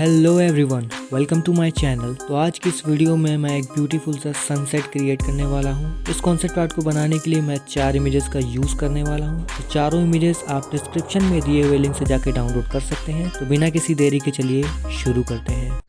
Hello everyone, welcome to my channel. तो आज की इस वीडियो में मैं एक ब्यूटीफुल सा सनसेट क्रिएट करने वाला हूँ। इस कॉन्सेप्ट आर्ट को बनाने के लिए मैं 4 इमेजेस का यूज़ करने वाला हूँ। तो चारों इमेजेस आप डिस्क्रिप्शन में दिए हुए लिंक से जाके डाउनलोड कर सकते हैं। तो बिना किसी देरी के चलिए शुरू करते हैं।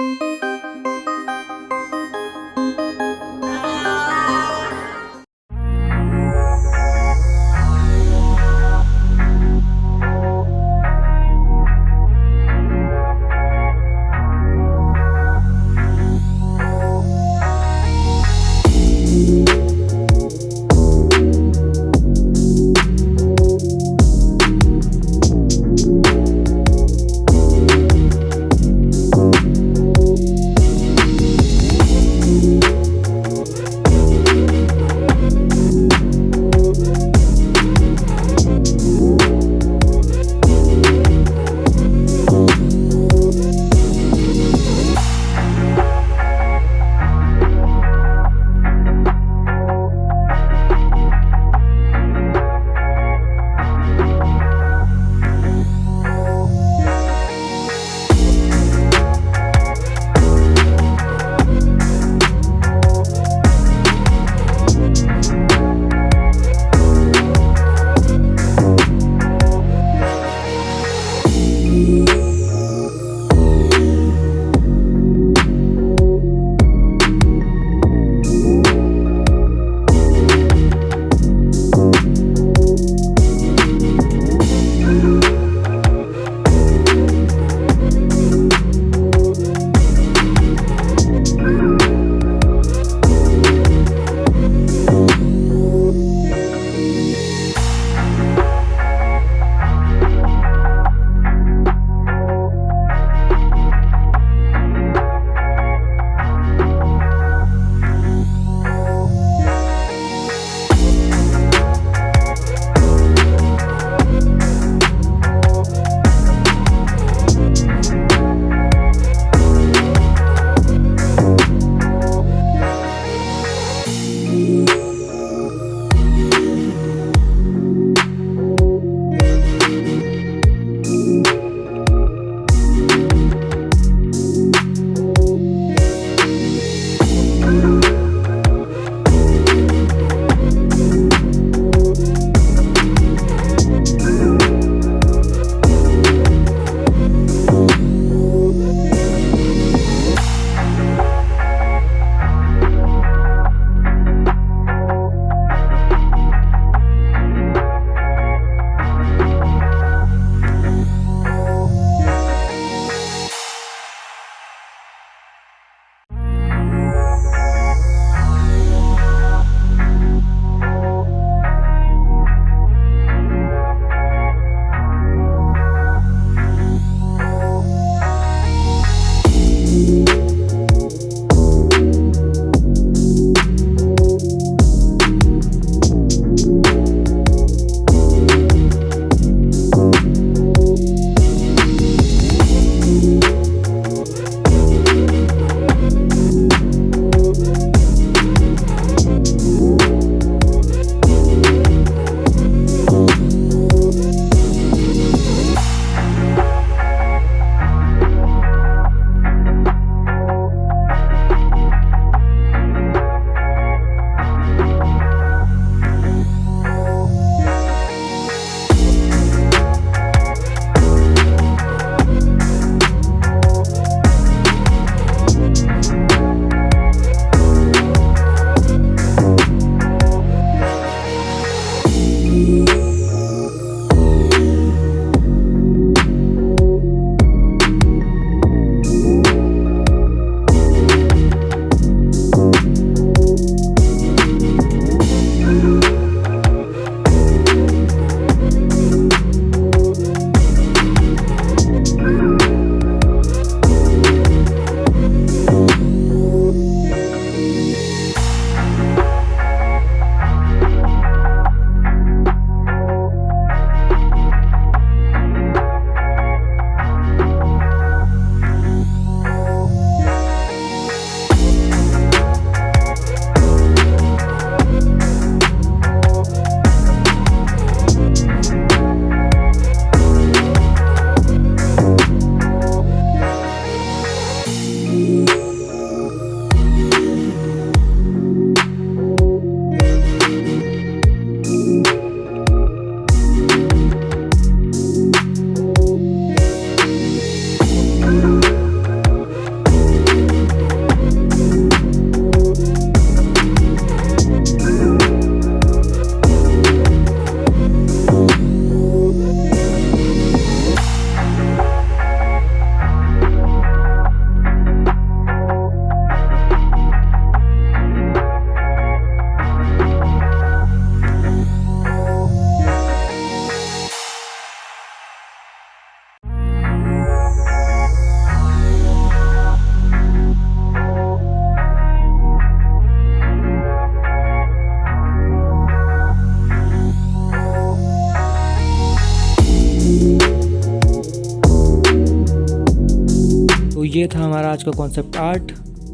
ये था हमारा आज का कॉन्सेप्ट आर्ट।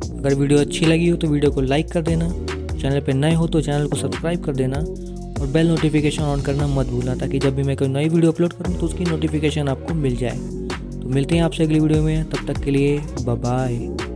अगर वीडियो अच्छी लगी हो तो वीडियो को लाइक कर देना, चैनल पर नए हो तो चैनल को सब्सक्राइब कर देना और बेल नोटिफिकेशन ऑन करना मत भूलना, ताकि जब भी मैं कोई नई वीडियो अपलोड करूँ तो उसकी नोटिफिकेशन आपको मिल जाए। तो मिलते हैं आपसे अगली वीडियो में, तब तक के लिए बाय बाय।